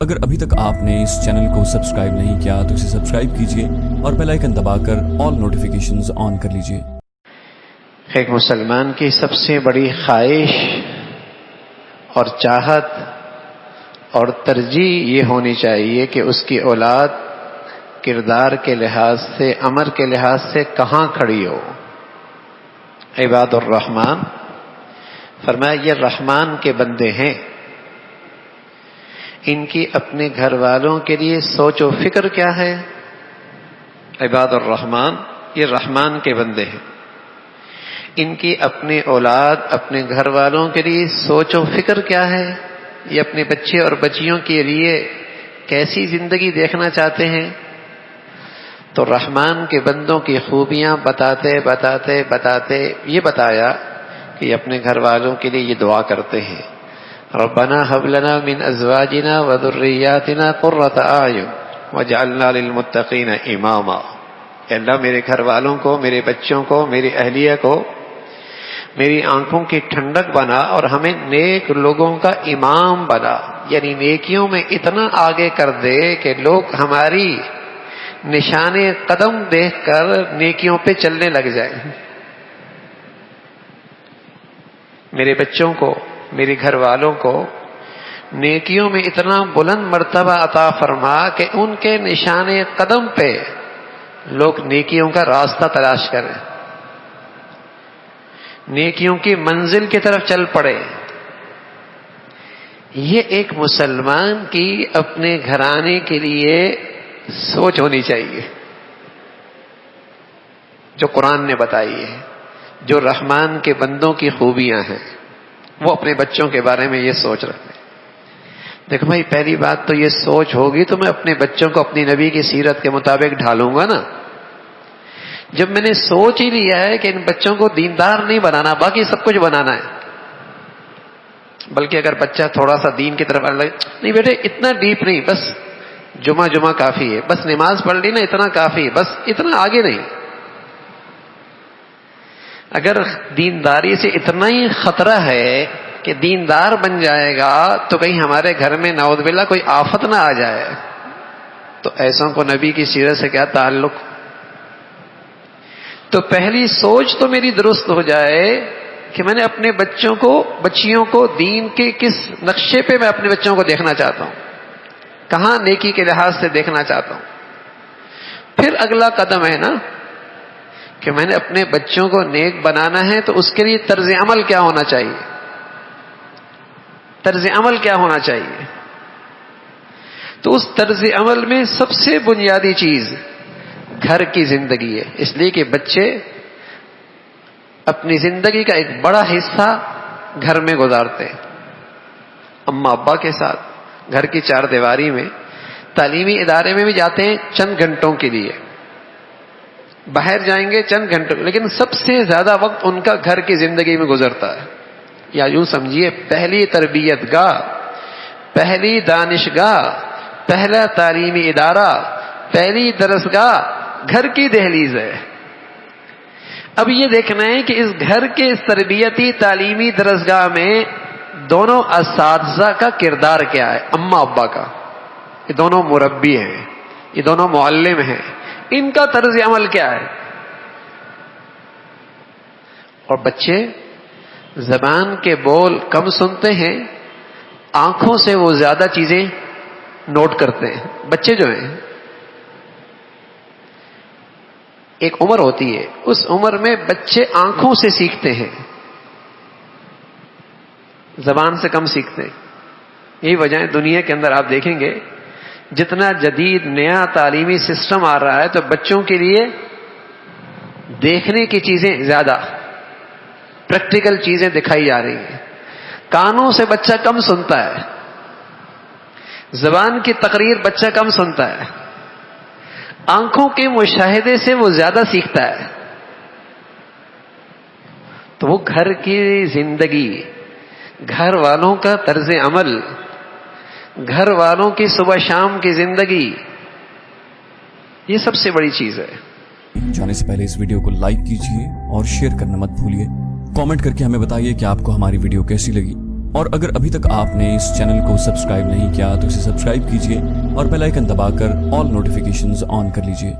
اگر ابھی تک آپ نے اس چینل کو سبسکرائب نہیں کیا تو اسے سبسکرائب کیجئے اور بیل آئیکن دبا کر آل نوٹیفیکیشنز آن کر لیجئے۔ ایک مسلمان کی سب سے بڑی خواہش اور چاہت اور ترجیح یہ ہونی چاہیے کہ اس کی اولاد کردار کے لحاظ سے، امر کے لحاظ سے کہاں کھڑی ہو۔ عباد الرحمن فرمایا یہ رحمان کے بندے ہیں، ان کی اپنے گھر والوں کے لیے سوچ و فکر کیا ہے۔ عباد الرحمن یہ رحمان کے بندے ہیں، ان کی اپنے اولاد، اپنے گھر والوں کے لیے سوچ و فکر کیا ہے، یہ اپنے بچے اور بچیوں کے لیے کیسی زندگی دیکھنا چاہتے ہیں۔ تو رحمان کے بندوں کی خوبیاں بتاتے بتاتے بتاتے یہ بتایا کہ یہ اپنے گھر والوں کے لیے یہ دعا کرتے ہیں، ربنا هب لنا من ازواجنا وذرياتنا قرة اعین واجعلنا للمتقین اماما۔ اے اللہ میرے گھر والوں کو، میرے بچوں کو، میری اہلیہ کو میری آنکھوں کی ٹھنڈک بنا اور ہمیں نیک لوگوں کا امام بنا، یعنی نیکیوں میں اتنا آگے کر دے کہ لوگ ہماری نشان قدم دیکھ کر نیکیوں پہ چلنے لگ جائیں۔ میرے بچوں کو، میرے گھر والوں کو نیکیوں میں اتنا بلند مرتبہ عطا فرما کہ ان کے نشان قدم پہ لوگ نیکیوں کا راستہ تلاش کریں، نیکیوں کی منزل کی طرف چل پڑے۔ یہ ایک مسلمان کی اپنے گھرانے کے لیے سوچ ہونی چاہیے، جو قرآن نے بتائی ہے، جو رحمان کے بندوں کی خوبیاں ہیں، وہ اپنے بچوں کے بارے میں یہ سوچ رکھتے ہیں۔ دیکھو بھائی، پہلی بات تو یہ سوچ ہوگی تو میں اپنے بچوں کو اپنی نبی کی سیرت کے مطابق ڈھالوں گا نا۔ جب میں نے سوچ ہی لیا ہے کہ ان بچوں کو دیندار نہیں بنانا، باقی سب کچھ بنانا ہے، بلکہ اگر بچہ تھوڑا سا دین کی طرف آنے لگے، نہیں بیٹے اتنا ڈیپ نہیں، بس جمعہ کافی ہے، بس نماز پڑھ لی نا اتنا کافی ہے، بس اتنا آگے نہیں۔ اگر دینداری سے اتنا ہی خطرہ ہے کہ دیندار بن جائے گا تو کہیں ہمارے گھر میں نعوذ باللہ کوئی آفت نہ آ جائے، تو ایسوں کو نبی کی سیرت سے کیا تعلق۔ تو پہلی سوچ تو میری درست ہو جائے کہ میں نے اپنے بچوں کو، بچیوں کو دین کے کس نقشے پہ میں اپنے بچوں کو دیکھنا چاہتا ہوں، کہاں نیکی کے لحاظ سے دیکھنا چاہتا ہوں۔ پھر اگلا قدم ہے نا کہ میں نے اپنے بچوں کو نیک بنانا ہے، تو اس کے لیے طرز عمل کیا ہونا چاہیے، طرز عمل کیا ہونا چاہیے۔ تو اس طرز عمل میں سب سے بنیادی چیز گھر کی زندگی ہے، اس لیے کہ بچے اپنی زندگی کا ایک بڑا حصہ گھر میں گزارتے ہیں، اماں ابا کے ساتھ، گھر کی چار دیواری میں۔ تعلیمی ادارے میں بھی جاتے ہیں چند گھنٹوں کے لیے، باہر جائیں گے چند گھنٹوں، لیکن سب سے زیادہ وقت ان کا گھر کی زندگی میں گزرتا ہے۔ یا یوں سمجھیے، پہلی تربیت گاہ، پہلی دانشگاہ، پہلا تعلیمی ادارہ، پہلی درسگاہ گھر کی دہلیز ہے۔ اب یہ دیکھنا ہے کہ اس گھر کے اس تربیتی تعلیمی درسگاہ میں دونوں اساتذہ کا کردار کیا ہے، اماں ابا کا، یہ دونوں مربی ہیں، یہ دونوں معلم ہیں، ان کا طرز عمل کیا ہے۔ اور بچے زبان کے بول کم سنتے ہیں، آنکھوں سے وہ زیادہ چیزیں نوٹ کرتے ہیں۔ بچے جو ہیں، ایک عمر ہوتی ہے، اس عمر میں بچے آنکھوں سے سیکھتے ہیں، زبان سے کم سیکھتے ہیں۔ یہی وجہ ہے دنیا کے اندر آپ دیکھیں گے جتنا جدید نیا تعلیمی سسٹم آ رہا ہے تو بچوں کے لیے دیکھنے کی چیزیں زیادہ، پریکٹیکل چیزیں دکھائی جا رہی ہیں۔ کانوں سے بچہ کم سنتا ہے، زبان کی تقریر بچہ کم سنتا ہے، آنکھوں کے مشاہدے سے وہ زیادہ سیکھتا ہے۔ تو وہ گھر کی زندگی، گھر والوں کا طرز عمل، گھر والوں کی صبح شام کی زندگی، یہ سب سے بڑی چیز ہے۔ جانے سے پہلے اس ویڈیو کو لائک کیجئے اور شیئر کرنا مت بھولیے۔ کامنٹ کر کے ہمیں بتائیے کہ آپ کو ہماری ویڈیو کیسی لگی۔ اور اگر ابھی تک آپ نے اس چینل کو سبسکرائب نہیں کیا تو اسے سبسکرائب کیجئے اور بیل آئیکن دبا کر آل نوٹیفیکیشنز آن کر لیجئے